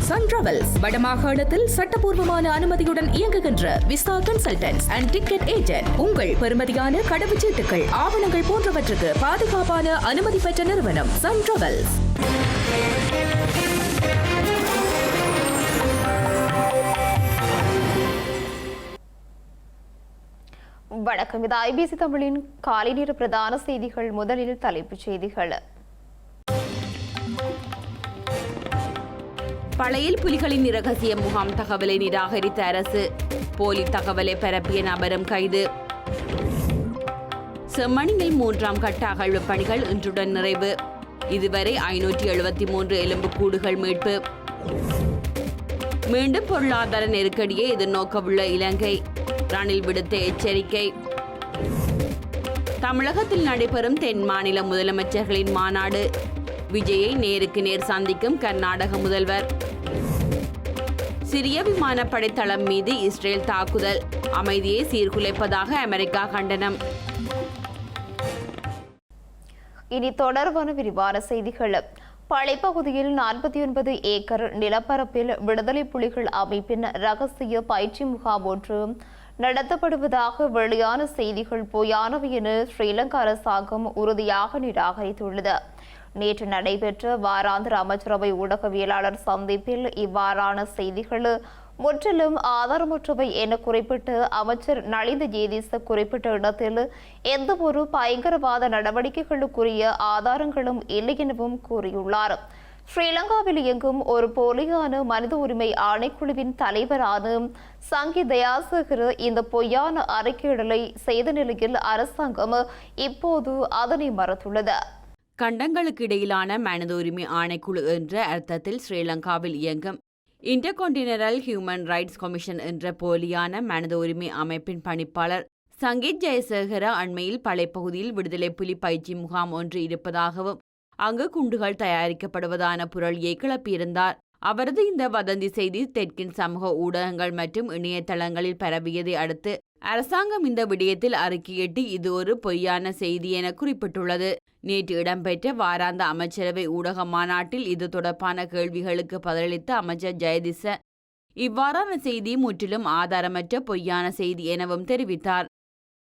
Sun travels வடமாகாணத்தில் சட்டபூர்வமான அனுமதியுடன் இயங்குகின்ற visa consultants and ticket agent. உங்கள் பெறுமதியான கடவுச்சீட்டுகள், ஆவணங்கள் போன்றவற்றுக்கு பாதுகாப்பான அனுமதி பெற்ற நிறுவனம் சன் டிராவல்ஸ். வணக்கம். இது ஐபிசி தமிழின் காலை நேர பிரதான செய்திகள். முதலில் தலைப்புச் செய்திகள். பழையில் புலிகளின் இரகசிய முகாம் தகவலை நிராகரித்த அரசு. போலி தகவலை பரப்பிய நபரும் கைது. செம்மணியில் 3ஆம் கட்ட அகழ்வு பணிகள் இன்றுடன் நிறைவு. இதுவரை 573 எலும்புக்கூடுகள் மீட்பு. மீண்டும் பொருளாதார நெருக்கடியை எதிர்நோக்கவுள்ள இலங்கை. ரணில் விடுத்த எச்சரிக்கை. தமிழகத்தில் நடைபெறும் தென் மாநில முதலமைச்சர்களின் மாநாடு. விஜயை நேருக்கு நேர் சந்திக்கும் கர்நாடக முதல்வர். சிரிய விமானப்படை தளம் மீது இஸ்ரேல் தாக்குதல். அமைதியை சீர்குலைப்பதாக அமெரிக்கா கண்டனம். இனி தொடர்பான விரிவான செய்திகள். பழைப்பகுதியில் 49 ஏக்கர் நிலப்பரப்பில் விடுதலை புலிகள் அமைப்பின் ரகசிய பயிற்சி முகாம் ஒன்று நடத்தப்படுவதாக வெளியான செய்திகள் பொய்யானவை என ஸ்ரீலங்கா அரசாங்கம் உறுதியாக நிராகரித்துள்ளது. நேற்று நடைபெற்ற வாராந்திர அமைச்சரவை ஊடகவியலாளர் சந்திப்பில் இவ்வாறான செய்திகள் முற்றிலும் ஆதாரமற்றவை என குறிப்பிட்டு அமைச்சர் நலிந்த ஜேதிச குறிப்பிட்ட இடத்தில் எந்தவொரு பயங்கரவாத நடவடிக்கைகளுக்குரிய ஆதாரங்களும் இல்லை எனவும் கூறியுள்ளார். ஸ்ரீலங்காவில் இயங்கும் ஒரு போலியான மனித உரிமை ஆணைக்குழுவின் தலைவரான சங்கி தயாசகர் இந்த பொய்யான அறிக்கையிடலை செய்த நிலையில் அரசாங்கம் இப்போது அதனை மறுத்துள்ளது. கண்டங்களுக்கு இடையிலான மனித உரிமை ஆணைக்குழு என்ற அர்த்தத்தில் ஸ்ரீலங்காவில் இயங்கும் இன்டர்கான்டினென்டல் ஹியூமன் ரைட்ஸ் கமிஷன் என்ற போலியான மனித உரிமை அமைப்பின் பணிப்பாளர் சங்கீத் ஜெயசேகர அண்மையில் பழைப்பகுதியில் விடுதலை புலி பயிற்சி முகாம் ஒன்று இருப்பதாகவும் அங்கு குண்டுகள் தயாரிக்கப்படுவதான புரளியை கிளப்பியிருந்தார். அவரது இந்த வதந்தி செய்தி தெற்கின் சமூக ஊடகங்கள் மற்றும் இணையதளங்களில் பரவியதை அடுத்து அரசாங்கம் இந்த விடயத்தில் அறிக்கையிட்டு இது ஒரு பொய்யான செய்தி என குறிப்பிட்டுள்ளது. நேற்று இடம்பெற்ற வாராந்த அமைச்சரவை ஊடக மாநாட்டில் இது தொடர்பான கேள்விகளுக்கு பதிலளித்த அமைச்சர் ஜெயதிச இவ்வாறான செய்தி முற்றிலும் ஆதாரமற்ற பொய்யான செய்தி எனவும் தெரிவித்தார்.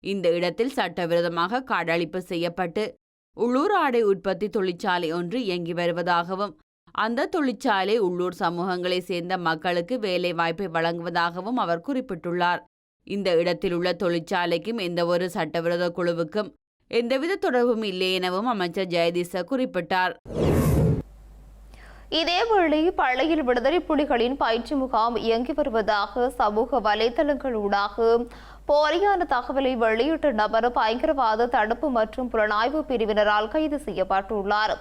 இந்த இடத்தில் சட்டவிரோதமாக காடழிப்பு செய்யப்பட்டு உள்ளூர் ஆடை உற்பத்தி தொழிற்சாலை ஒன்று இயங்கி வருவதாகவும் அந்த தொழிற்சாலை உள்ளூர் சமூகங்களை சேர்ந்த மக்களுக்கு வேலை வாய்ப்பை வழங்குவதாகவும் அவர் குறிப்பிட்டுள்ளார். இந்த இடத்தில் உள்ள தொழிற்சாலைக்கும் எந்தவொரு சட்டவிரோத குழுவுக்கும் எந்தவித தொடர்பும் இல்லை எனவும் அமைச்சர் ஜெயதிச குறிப்பிட்டார். இதேவேளை பழையில் விடுதலை புலிகளின் பயிற்சி முகாம் இயங்கி வருவதாக சமூக வலைதளங்களூடாக போலியான தகவலை வெளியிட்ட நபர் பயங்கரவாத தடுப்பு மற்றும் புலனாய்வு பிரிவினரால் கைது செய்யப்பட்டுள்ளார்.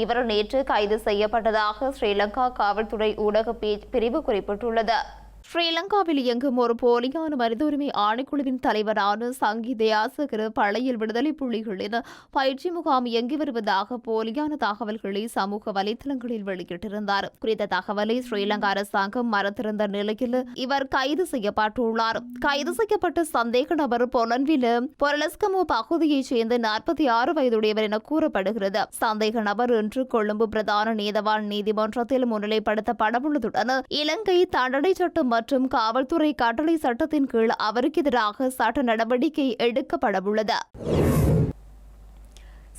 இவர் நேற்று கைது செய்யப்பட்டதாக ஸ்ரீலங்கா காவல்துறை ஊடக பிரிவு குறிப்பிட்டுள்ளது. ஸ்ரீலங்காவில் இயங்கும் ஒரு போலியான மனித உரிமை ஆணைக்குழுவின் தலைவரான சங்கி தயாசகர் பழையில் விடுதலை புலிகளின் பயிற்சி முகாம் இயங்கி வருவதாக போலியான தகவல்களை சமூக வலைதளங்களில் வெளியிட்டிருந்தார். குறித்த தகவலை ஸ்ரீலங்கா அரசாங்கம் மறுத்திருந்த நிலையில் இவர் கைது செய்யப்பட்டுள்ளார். கைது செய்யப்பட்ட சந்தேக நபர் பொலன்வில பொரலஸ்கமோ பகுதியைச் சேர்ந்த 46 வயதுடையவர் என கூறப்படுகிறது. சந்தேக நபர் இன்று கொழும்பு பிரதான நீதவான் நீதிமன்றத்தில் முன்னிலைப்படுத்தப்படவுள்ளதுடன் இலங்கை தண்டனை சட்டம் மற்றும் காவல்துறை கட்டளை சட்டத்தின் கீழ் அவருக்கு எதிராக சட்ட நடவடிக்கை எடுக்கப்படவுள்ளது.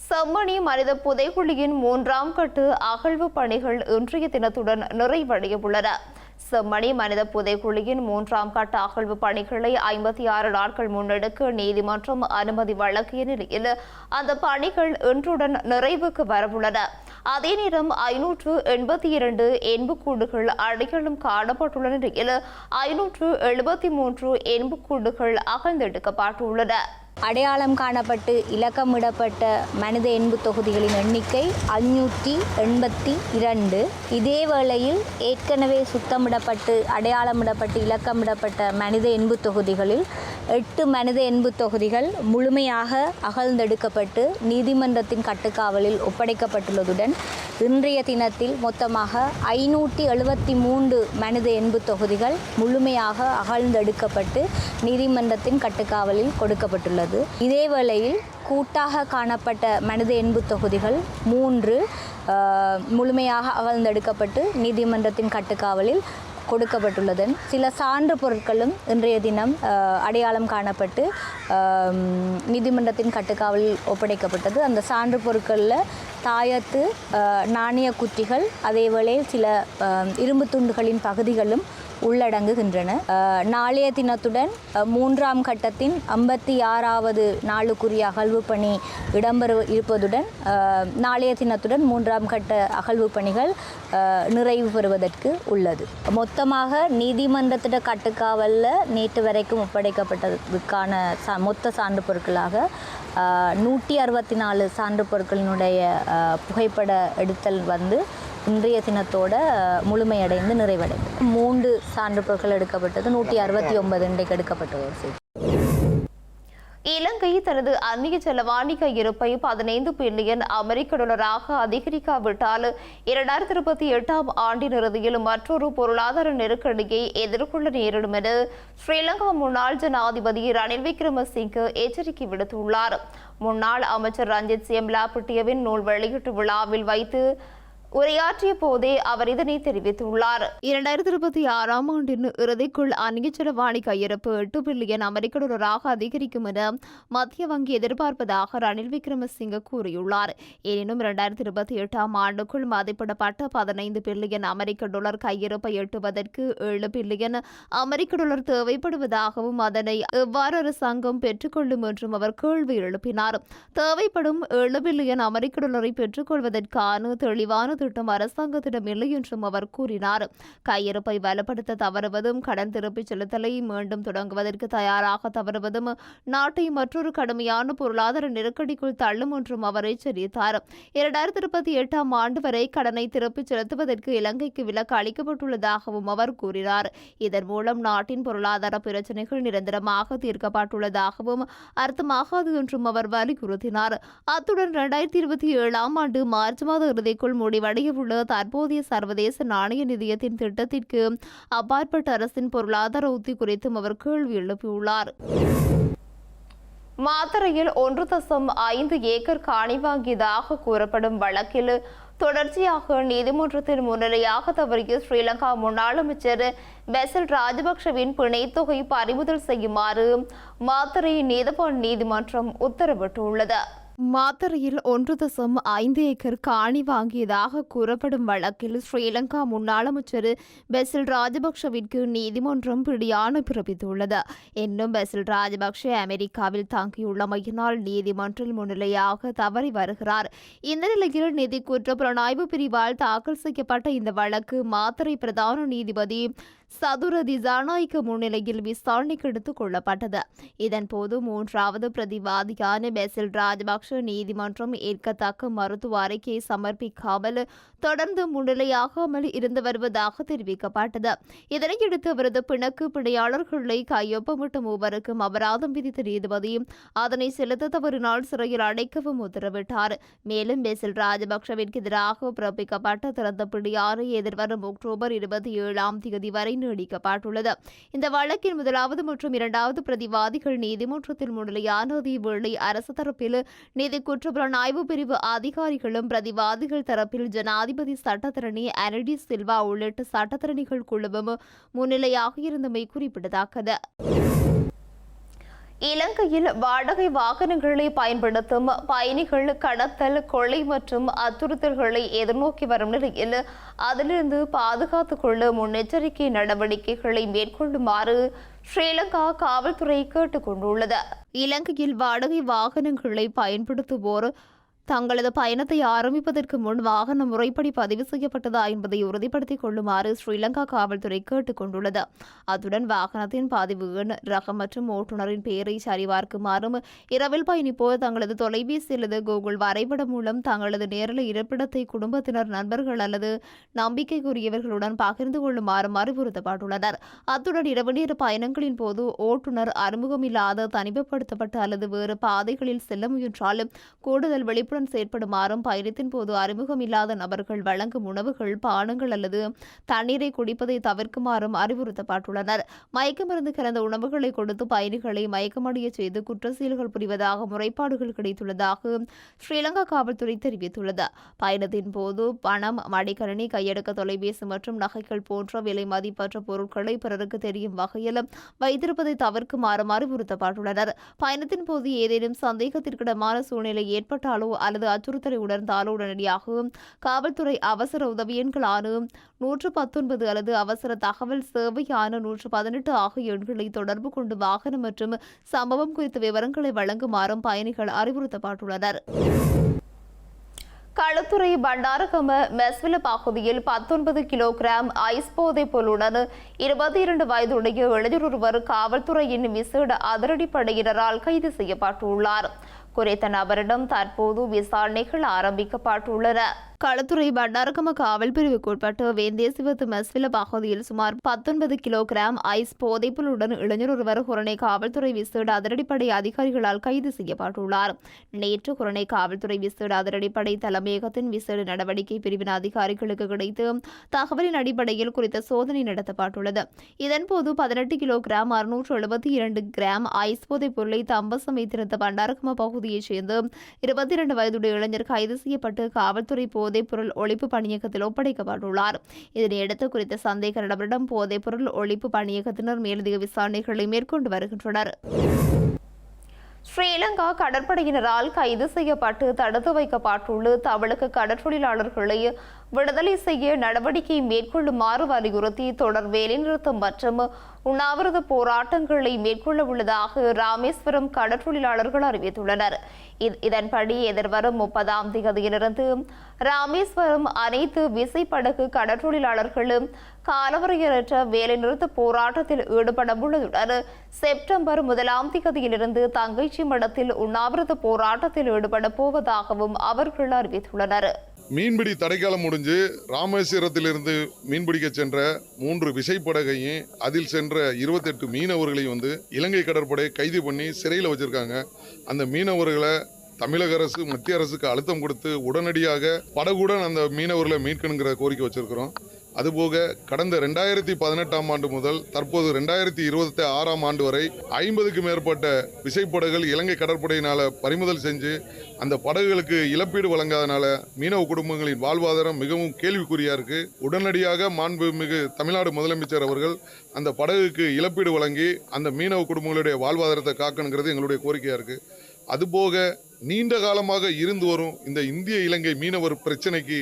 செம்மணி மனித புதைகுழியின் 3ஆம் கட்ட அகழ்வு பணிகள் இன்றைய தினத்துடன் நிறைவடைய உள்ளன. செம்மணி மனித புதைகுழியின் 3ஆம் கட்ட அகழ்வு பணிகளை 56 நாட்கள் முன்னெடுக்க நீதிமன்றம் அனுமதி வழங்கிய நிலையில் அந்த பணிகள் இன்றுடன் நிறைவுக்கு வரவுள்ளன. அதே நேரம் 582 எண்புக்கூடுகள் அடையாளம் காணப்பட்டுள்ள நிலையில் 573 எண்புக்கூடுகள் அகழ்ந்தெடுக்கப்பட்டுள்ளன. அடையாளம் காணப்பட்டு இலக்கமிடப்பட்ட மனித எண்பு தொகுதிகளின் எண்ணிக்கை 582. இதே வேளையில் ஏற்கனவே சுத்தமிடப்பட்டு அடையாளமிடப்பட்டு இலக்கமிடப்பட்ட மனித எண்பு தொகுதிகளில் 8 மனித எண்பு தொகுதிகள் முழுமையாக அகழ்ந்தெடுக்கப்பட்டு நீதிமன்றத்தின் கட்டுக்காவலில் ஒப்படைக்கப்பட்டுள்ளதுடன் இன்றைய தினத்தில் மொத்தமாக 573 மனித எண்பு தொகுதிகள் முழுமையாக அகழ்ந்தெடுக்கப்பட்டு நீதிமன்றத்தின் கட்டுக்காவலில் கொடுக்கப்பட்டுள்ளது. இதேவேளையில் கூட்டாக காணப்பட்ட மனித எண்பு தொகுதிகள் 3 முழுமையாக அகழ்ந்தெடுக்கப்பட்டு நீதிமன்றத்தின் கட்டுக்காவலில் கொடுக்கப்பட்டுள்ளது. சில சான்று பொருட்களும் இன்றைய தினம் அடையாளம் காணப்பட்டு நீதிமன்றத்தின் கட்டுக்காவலில் ஒப்படைக்கப்பட்டது. அந்த சான்று பொருட்களில் தாயத்து, நாணய குற்றிகள், அதேவேளை சில இரும்பு துண்டுகளின் பகுதிகளும் உள்ளடங்குகின்றன. நாளைய தினத்துடன் 3ஆம் கட்டத்தின் 56வது நாளுக்குரிய அகழ்வு பணி இடம்பெற இருப்பதுடன் நாளைய தினத்துடன் 3ஆம் கட்ட அகழ்வு பணிகள் நிறைவு பெறுவதற்கு உள்ளது. மொத்தமாக நீதிமன்றத்திட கட்டுக்காவலில் நேற்று வரைக்கும் ஒப்படைக்கப்பட்டதுக்கான மொத்த சான்று பொருட்களாக 164 சான்று பொருட்களினுடைய புகைப்பட எடுத்தல் இன்றைய தினத்தோட முழுமையடைந்து நிறைவடைந்தது. 3 சான்று பொருட்கள் எடுக்கப்பட்டது, 169 இன்றைக்கு எடுக்கப்பட்டது. இலங்கை தனது அந்நிய செலவாணி கையிருப்பை 15 பில்லியன் அமெரிக்க டாலராக அதிகரிக்காவிட்டால் 2028ஆம் ஆண்டின் இறுதியில் மற்றொரு பொருளாதார நெருக்கடியை எதிர்கொள்ள நேரிடும் என ஸ்ரீலங்கா முன்னாள் ஜனாதிபதி ரணில் விக்ரமசிங்கே எச்சரிக்கை விடுத்துள்ளார். முன்னாள் அமைச்சர் ரஞ்சித் சியம்லாபிட்டியவின் நூல் வெளியீட்டு விழாவில் வைத்து உரையாற்றிய போதே அவர் இதனை தெரிவித்துள்ளார். 2026ஆம் ஆண்டின் இறுதிக்குள் அந்நிய செலவாணி கையிருப்பு 8 பில்லியன் அமெரிக்க டாலராக அதிகரிக்கும் என மத்திய வங்கி எதிர்பார்ப்பதாக ரணில் விக்ரமசிங்கே கூறியுள்ளார். எனினும் 2028ஆம் ஆண்டுக்குள் மதிப்பிடப்பட்ட 15 பில்லியன் அமெரிக்க டாலர் கையிருப்பை எட்டுவதற்கு 7 பில்லியன் அமெரிக்க டாலர் தேவைப்படுவதாகவும் அதனை எவ்வாறு அரசாங்கம் பெற்றுக்கொள்ளும் என்றும் அவர் கேள்வி எழுப்பினார். தேவைப்படும் 7 பில்லியன் அமெரிக்க டாலரை பெற்றுக்கொள்வதற்கான தெளிவான திட்டம் அரசாங்கத்திடம் இல்லை என்றும் அவர் கூறினார். கையிருப்பை வலுப்படுத்த தவறுவதும் கடன் திருப்பிச் செலுத்தலை மீண்டும் தொடங்குவதற்கு தயாராக தவறுவதும் நாட்டை மற்றொரு கடுமையான பொருளாதார நெருக்கடிக்குள் தள்ளும் என்றும் அவர் எச்சரித்தார். 2028ஆம் ஆண்டு வரை கடனை திருப்பிச் செலுத்துவதற்கு இலங்கைக்கு விலக்கு அளிக்கப்பட்டுள்ளதாகவும் அவர் கூறினார். இதன் மூலம் நாட்டின் பொருளாதார பிரச்சினைகள் நிரந்தரமாக தீர்க்கப்பட்டுள்ளதாகவும் அர்த்தமாகாது என்றும் அவர் வலியுறுத்தினார். அத்துடன் 2027ஆம் ஆண்டு மார்ச் மாத இறுதிக்குள் முடிவடையவுள்ள தற்போதைய சர்வதேச நாணய நிதியத்தின் திட்டத்திற்கு அப்பாற்பட்ட அரசின் பொருளாதார உத்தி குறித்தும் அவர் கேள்வி எழுப்பியுள்ளார். மாத்தறையில் 1.5 ஏக்கர் காணி வாங்கியதாக கூறப்படும் வழக்கில் தொடர்ச்சியாக நீதிமன்றத்தில் முன்னிலையாக தவறிய ஸ்ரீலங்கா முன்னாள் அமைச்சர் பெசில் ராஜபக்ஷவின் பிணைத்தொகை பறிமுதல் செய்யுமாறு மாத்தறை நீதவான் நீதிமன்றம் உத்தரவிட்டுள்ளது. மாத்தறையில் 1.5 ஏக்கர் காணி வாங்கியதாக கூறப்படும் வழக்கில் ஸ்ரீலங்கா முன்னாள் அமைச்சர் பெசில் ராஜபக்ஷவிற்கு நீதிமன்றம் பிடியாணை பிறப்பித்துள்ளது. இன்னும் பெசில் ராஜபக்ஷ அமெரிக்காவில் தங்கியுள்ளமையினால் நீதிமன்றில் முன்னிலையாக தவறி வருகிறார். இந்த நிலையில் நிதி குற்ற புலனாய்வு பிரிவால் தாக்கல் செய்யப்பட்ட இந்த வழக்கு மாத்தறை பிரதான நீதிபதி சதுர திசாநாயக்க முன்னிலையில் விசாரணைக்கு எடுத்துக் கொள்ளப்பட்டது. இதன்போது 3வது பிரதிவாதியான பெசில் ராஜபக்ஷ நீதிமன்றம் ஏற்கத்தக்க மருத்துவ அறிக்கையை சமர்ப்பிக்காமல் தொடர்ந்து முன்னிலையாகாமல் இருந்து வருவதாக தெரிவிக்கப்பட்டது. இதனையடுத்து அவரது பிணக்கு பிணையாளர்களை கையொப்பமிட்ட மூவருக்கும் அபராதம் விதித்த நீதிபதி அதனை செலுத்த தவறினால் சிறையில் அடைக்கவும் உத்தரவிட்டார். மேலும் பெசில் ராஜபக்ஷவிற்கு எதிராக பிறப்பிக்கப்பட்ட திறந்த பிடியாணை எதிர்வரும் அக்டோபர் 27ஆம் தேதி வரை நீடிக்கப்பட்டுள்ளது. இந்த வழக்கின் 1வது மற்றும் 2வது பிரதிவாதிகள் நீதிமன்றத்தில் முன்னிலையான அதேவேளை அரசு தரப்பில் நிதி குற்றப்புலனாய்வு பிரிவு அதிகாரிகளும் பிரதிவாதிகள் தரப்பில் ஜனாதிபதி சட்டத்தரணி அனடி சில்வா உள்ளிட்ட சட்டத்தரணிகள் குழுவும் முன்னிலையாக இருந்தமை குறிப்பிடத்தக்கது. இலங்கையில் வாடகை வாகனங்களை பயன்படுத்தும் பயணிகள் கடத்தல், கொலை மற்றும் அச்சுறுத்தல்களை எதிர்நோக்கி வரும் நிலையில் அதிலிருந்து பாதுகாத்துக் கொள்ள முன்னெச்சரிக்கை நடவடிக்கைகளை மேற்கொள்ளுமாறு ஸ்ரீலங்கா காவல்துறை கேட்டுக் கொண்டுள்ளது. இலங்கையில் வாடகை வாகனங்களை பயன்படுத்துவோர் தங்களது பயணத்தை ஆரம்பிப்பதற்கு முன் வாகனம் முறைப்படி பதிவு செய்யப்பட்டதா என்பதை உறுதிப்படுத்திக் கொள்ளுமாறு ஸ்ரீலங்கா காவல்துறை கேட்டுக் கொண்டுள்ளது. அத்துடன் வாகனத்தின் பதிவு எண், ரகம் மற்றும் ஓட்டுநரின் பெயரை சரிபார்க்குமாறும் இரவில் பயணிப்போர் தங்களது தொலைபேசி அல்லது கூகுள் வரைபடம் மூலம் தங்களது நேரலை இருப்பிடத்தை குடும்பத்தினர், நண்பர்கள் அல்லது நம்பிக்கைக்குரியவர்களுடன் பகிர்ந்து கொள்ளுமாறும் அறிவுறுத்தப்பட்டுள்ளனர். அத்துடன் இரவு நேர பயணங்களின் போது ஓட்டுநர் அறிமுகமில்லாத தனிமைப்படுத்தப்பட்ட அல்லது வேறு பாதைகளில் செல்ல முயன்றாலும் கூடுதல் வெளிப்படையாக பொறுப்புடன் செயற்படுமாறும் பயணத்தின் போது அறிமுகம் இல்லாத நபர்கள் வழங்கும் உணவுகள், பானங்கள் அல்லது தண்ணீரை குடிப்பதை தவிர்க்குமாறும் அறிவுறுத்தப்பட்டுள்ளனர். மயக்கமருந்து கலந்த உணவுகளை கொடுத்து பயணிகளை மயக்கமடைய செய்து குற்ற செயல்கள் புரிவதாக முறைப்பாடுகள் கிடைத்துள்ளதாக ஸ்ரீலங்கா காவல்துறை தெரிவித்துள்ளது. பயணத்தின் போது பணம், மடிக்கணினி, கையடக்க தொலைபேசி மற்றும் நகைகள் போன்ற விலை மதிப்பற்ற பொருட்களை பிறருக்கு தெரியும் வகையில் வைத்திருப்பதை தவிர்க்குமாறும் அறிவுறுத்தப்பட்டுள்ளனர். பயணத்தின் போது ஏதேனும் சந்தேகத்திற்கிடமான சூழ்நிலை ஏற்பட்டாலோ அல்லது அச்சுறுத்தலை உணர்ந்தாலோ உடனடியாக காவல்துறை அவசர உதவி எண்களான 119 அல்லது அவசர தகவல் சேவையான 118 ஆகிய எண்களை தொடர்பு கொண்டு வாகனம் மற்றும் சம்பவம் குறித்த விவரங்களை வழங்குமாறும் பயணிகள் அறிவுறுத்தப்பட்டுள்ளனர். களுத்துறை பண்டாரகம மெஸ்வில பகுதியில் 19 கிலோகிராம் ஐஸ் போதைப் பொருளுடன் 22 வயதுடைய இளைஞர் ஒருவர் காவல்துறையின் விசேட அதிரடிப்படையினரால் கைது செய்யப்பட்டுள்ளார். குறித்த நபரிடம் தற்போது விசாரணைகள் ஆரம்பிக்கப்பட்டுள்ளன. களுத்துறை பண்டாரகம காவல் பிரிவுக்குட்பட்டு வேந்தேசிவத்து மெஸ்வில பகுதியில் சுமார் 19 கிலோகிராம் ஐஸ் போதைப்பொருளுடன் இளைஞர் ஒருவர் குரணை காவல்துறை விசேட அதிரடிப்படை அதிகாரிகளால் கைது செய்யப்பட்டுள்ளார். நேற்று குரணை காவல்துறை விசேட அதிரடிப்படை தலைமையகத்தின் விசேட நடவடிக்கை பிரிவின் அதிகாரிகளுக்கு கிடைத்து தகவலின் அடிப்படையில் குறித்த சோதனை நடத்தப்பட்டுள்ளது. இதன்போது 18 கிலோகிராம் 672 கிராம் ஐஸ் போதைப் பொருளை தம்பசம் வைத்திருந்த பண்டாரகம பகுதியைச் சேர்ந்த 22 வயதுடைய இளைஞர் கைது செய்யப்பட்டு காவல்துறை போதைப்பொருள் ஒழிப்பு பணியகத்தில் ஒப்படைக்கப்பட்டுள்ளார். இதனையடுத்து குறித்த சந்தேக நபரிடம் போதைப்பொருள் ஒழிப்பு பணியகத்தினர் மேலதிக விசாரணைகளை மேற்கொண்டு வருகின்றனர். ஸ்ரீலங்கா கடற்படையினரால் கைது செய்யப்பட்டு தடுத்து வைக்கப்பட்டுள்ள தமிழக கடற்றொழிலாளர்களை விடுதலை செய்ய நடவடிக்கை மேற்கொள்ளுமாறு வலியுறுத்தி தொடர் வேலைநிறுத்தம் மற்றும் உண்ணாவிரத போராட்டங்களை மேற்கொள்ள உள்ளதாக ராமேஸ்வரம் கடற்றொழிலாளர்கள் அறிவித்துள்ளனர். இதன்படி எதிர்வரும் 30ஆம் தேதியிலிருந்து ராமேஸ்வரம் அனைத்து விசைப்படகு கடற்றொழிலாளர்களும் காலவரையற்ற வேலைநிறுத்த போராட்டத்தில் ஈடுபட உள்ளதுடன் செப்டம்பர் 1ஆம் தேதியிலிருந்து தங்கைச்சி மடத்தில் உண்ணாவிரத போராட்டத்தில் ஈடுபட போவதாகவும் அவர்கள் அறிவித்துள்ளனர். மீன்பிடி தடைக்காலம் முடிஞ்சு ராமேஸ்வரத்திலிருந்து மீன்பிடிக்க சென்ற 3 விசைப்படகையும் அதில் சென்ற 28 மீனவர்களையும் இலங்கை கடற்படை கைது பண்ணி சிறையில் வச்சிருக்காங்க. அந்த மீனவர்களை தமிழக அரசு மத்திய அரசுக்கு அழுத்தம் கொடுத்து உடனடியாக படகுடன் அந்த மீனவர்களை மீட்கணுங்கிற கோரிக்கை வச்சிருக்கிறோம். அதுபோக கடந்த 2018ஆம் ஆண்டு முதல் தற்போது 2026ஆம் ஆண்டு வரை 50க்கும் மேற்பட்ட விசைப்படகுகள் இலங்கை கடற்படையினால பறிமுதல் செஞ்சு அந்த படகுகளுக்கு இழப்பீடு வழங்காதனால மீனவ குடும்பங்களின் வாழ்வாதாரம் மிகவும் கேள்விக்குறியா இருக்கு. உடனடியாக மாண்புமிகு தமிழ்நாடு முதலமைச்சர் அவர்கள் அந்த படகுக்கு இழப்பீடு வழங்கி அந்த மீனவ குடும்பங்களுடைய வாழ்வாதாரத்தை காக்கணுங்கிறது எங்களுடைய கோரிக்கையா இருக்கு. அதுபோக நீண்ட காலமாக இருந்து வரும் இந்த இந்திய இலங்கை மீனவர் பிரச்சனைக்கு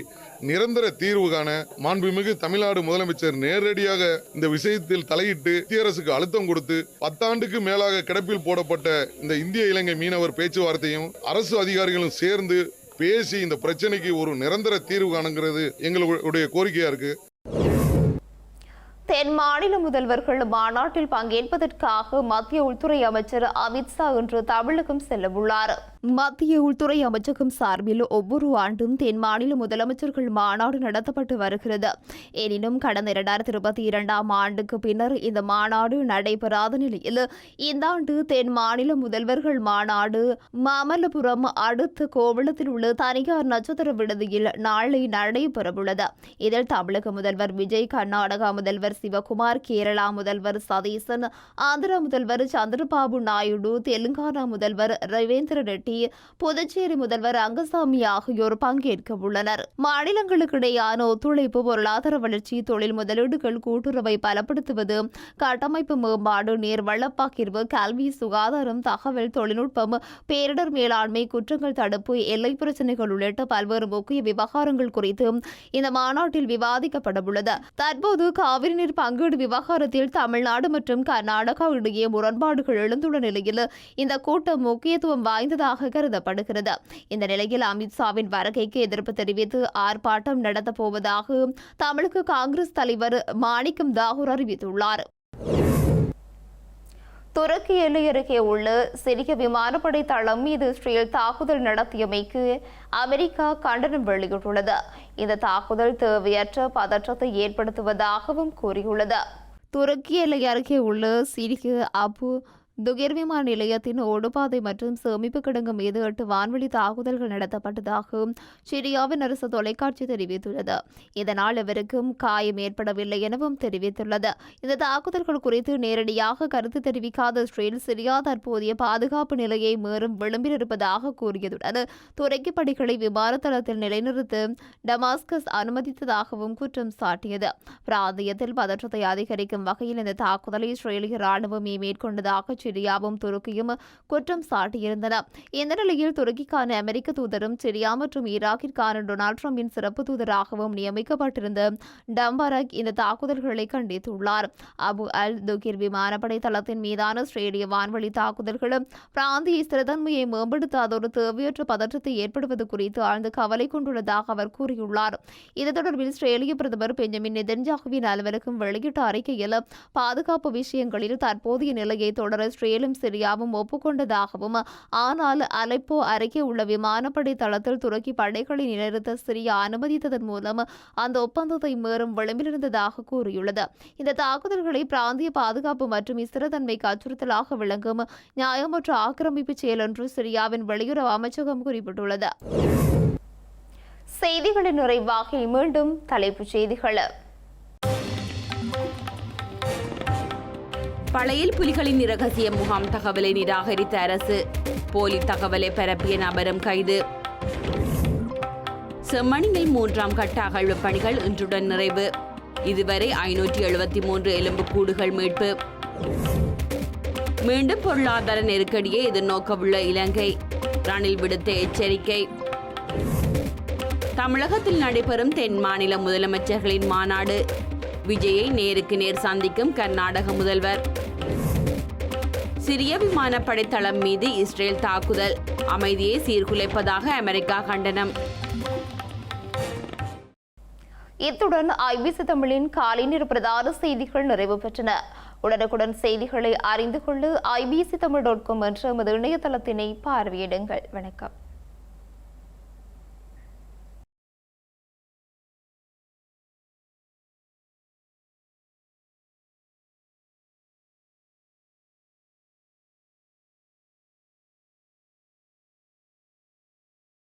நிரந்தர தீர்வு காண மாண்புமிகு தமிழ்நாடு முதலமைச்சர் நேரடியாக இந்த விஷயத்தில் தலையிட்டு மத்திய அரசுக்கு அழுத்தம் கொடுத்து 10 ஆண்டுக்கு மேலாக கிடப்பில் போடப்பட்ட இந்த இந்திய இலங்கை மீனவர் பேச்சுவார்த்தையும் அரசு அதிகாரிகளும் சேர்ந்து பேசி இந்த பிரச்சனைக்கு ஒரு நிரந்தர தீர்வு காணுங்கிறது எங்களுடைய கோரிக்கையா இருக்கு. தென் மாநில முதல்வர்கள் மாநாட்டில் பங்கேற்பதற்காக மத்திய உள்துறை அமைச்சர் அமித்ஷா இன்று தமிழகம் செல்லவுள்ளார். மத்திய உள்துறை அமைச்சகம் சார்பில் ஒவ்வொரு ஆண்டும் தென் மாநில முதலமைச்சர்கள் மாநாடு நடத்தப்பட்டு வருகிறது. எனினும் கடந்த 2022ஆம் ஆண்டுக்கு பின்னர் இந்த மாநாடு நடைபெறாத நிலையில் இந்த ஆண்டு தென் மாநில முதல்வர்கள் மாநாடு மாமல்லபுரம் அடுத்த கோவளத்தில் உள்ள தனியார் நட்சத்திர விடுதியில் நாளை நடைபெறவுள்ளது. இதில் தமிழக முதல்வர் விஜய், கர்நாடகா முதல்வர் சிவகுமார், கேரளா முதல்வர் சதீசன், ஆந்திரா முதல்வர் சந்திரபாபு நாயுடு, தெலுங்கானா முதல்வர் ரவீந்திர ரெட்டி, புதுச்சேரி முதல்வர் ரங்கசாமி ஆகியோர் பங்கேற்க உள்ளனர். மாநிலங்களுக்கிடையான ஒத்துழைப்பு, பொருளாதார வளர்ச்சி, தொழில் முதலீடுகள், கூட்டுறவை பலப்படுத்துவது, கட்டமைப்பு மேம்பாடு, நீர்வள பகிர்வு, கல்வி, சுகாதாரம், தகவல் தொழில்நுட்பம், பேரிடர் மேலாண்மை, குற்றங்கள் தடுப்பு, எல்லை பிரச்சினைகள் உள்ளிட்ட பல்வேறு முக்கிய விவகாரங்கள் குறித்து இந்த மாநாட்டில் விவாதிக்கப்பட உள்ளது. தற்போது காவிரி நீர் பங்கீடு விவகாரத்தில் தமிழ்நாடு மற்றும் கர்நாடகா இடையே முரண்பாடுகள் எழுந்துள்ள நிலையில் இந்த கூட்டம் முக்கியத்துவம் வாய்ந்ததாக கருதப்படுகிறது. இந்த நிலையில் அமித்ஷாவின் வருகைக்கு எதிர்ப்பு தெரிவித்து ஆர்ப்பாட்டம் நடத்தப் போவதாக தமிழக காங்கிரஸ் தலைவர் மாணிக்கம் தாகூர் அறிவித்துள்ளார். துருக்கி எல்லை அருகே உள்ள சிரிய விமானப்படை தளம் மீது இஸ்ரேல் தாக்குதல் நடத்தியமைக்கு அமெரிக்கா கண்டனம் வெளியிட்டுள்ளது. இந்த தாக்குதல் தேவையற்ற பதற்றத்தை ஏற்படுத்துவதாகவும் கூறியுள்ளது. துருக்கி எல்லை அருகே உள்ள சிரிய அபு துகேர் விமான நிலையத்தின் ஓடுபாதை மற்றும் சேமிப்பு கிடங்கு மீது 8 வான்வெளி தாக்குதல்கள் நடத்தப்பட்டதாக சிரியாவின் அரசு தொலைக்காட்சி தெரிவித்துள்ளது. இதனால் எவருக்கும் காயம் ஏற்படவில்லை எனவும் தெரிவித்துள்ளது. இந்த தாக்குதல்கள் குறித்து நேரடியாக கருத்து தெரிவிக்காத இஸ்ரேல் சிரியா தற்போதைய பாதுகாப்பு நிலையை மீறும் விளிம்பில் இருப்பதாக கூறியதுடன் துறைக்கு படிகளை விமானத்தளத்தில் நிலைநிறுத்த டமாஸ்கஸ் அனுமதித்ததாகவும் குற்றம் சாட்டியது. பிராந்தியத்தில் பதற்றத்தை அதிகரிக்கும் வகையில் இந்த தாக்குதலை இஸ்ரேலிய ராணுவமே மேற்கொண்டதாக சிரியாவும் துருக்கியும் குற்றம் சாட்டியிருந்தன. இந்த நிலையில் துருக்கிக்கான அமெரிக்க தூதரும் சிரியா மற்றும் ஈராக்கிற்கான டொனால்ட் ட்ரம்பின் சிறப்பு தூதராகவும் நியமிக்கப்பட்டிருந்த டம்பரக் இந்த தாக்குதல்களை கண்டித்துள்ளார். அபு அல் துகிர் விமானப்படை தளத்தின் மீதான இஸ்ரேலிய வான்வழி தாக்குதல்களும் பிராந்திய ஸ்திரத்தன்மையை மேம்படுத்தாத ஒரு தேவையற்ற பதற்றத்தை ஏற்படுவது குறித்து ஆழ்ந்த கவலை கொண்டுள்ளதாக அவர் கூறியுள்ளார். இது தொடர்பில் இஸ்ரேலிய பிரதமர் பெஞ்சமின் நெதன்யாகுவின் அலுவலகம் வெளியிட்ட அறிக்கையில் பாதுகாப்பு விஷயங்களில் தற்போதைய நிலையை தொடர இஸ்ரேலும் சிரியாவும் ஒப்புக்கொண்டதாகவும், ஆனால் அலெப்போ அருகே உள்ள விமானப்படை தளத்தில் துருக்கி படைகளை நிலைநிறுத்த சிரியா அனுமதித்ததன் மூலம் அந்த ஒப்பந்தத்தை மீறும் விளிம்பில் இருந்ததாக கூறியுள்ளது. இந்த தாக்குதல்களை பிராந்திய பாதுகாப்பு மற்றும் ஸ்திரத்தன்மைக்கு அச்சுறுத்தலாக விளங்கும் நியாயமற்ற ஆக்கிரமிப்பு செயல் என்று சிரியாவின் வெளியுறவு அமைச்சகம் குறிப்பிட்டுள்ளது. செய்திகளின் நிறைவாக மீண்டும் தலைப்புச் செய்திகள். பழையில் புலிகளின் இரகசிய முகாம் தகவலை நிராகரித்த அரசு, போலி தகவலை பரப்பிய நபரும் கைது. செம்மணியில் 3ஆம் கட்ட அகழ்வு பணிகள் இன்றுடன் நிறைவு. இதுவரை 573 எலும்புக்கூடுகள் மீட்பு. மீண்டும் பொருளாதார நெருக்கடியை எதிர்நோக்கவுள்ள இலங்கை, ரணில் விடுத்த எச்சரிக்கை. தமிழகத்தில் நடைபெறும் தென் மாநில முதலமைச்சர்களின் மாநாடு, விஜயை நேருக்கு நேர் சந்திக்கும் கர்நாடக முதல்வர். சிரிய விமானப்படை தளம் மீது இஸ்ரேல் தாக்குதல், அமைதியை சீர்குலைப்பதாக அமெரிக்கா கண்டனம். இத்துடன் ஐபிசி தமிழின் காலை நேர பிரதான செய்திகள் நிறைவு பெற்றன. உடனுக்குடன் செய்திகளை அறிந்து கொள்ள IBCTamil.com என்ற எமது இணையதளத்தினை பார்வையிடுங்கள். வணக்கம்.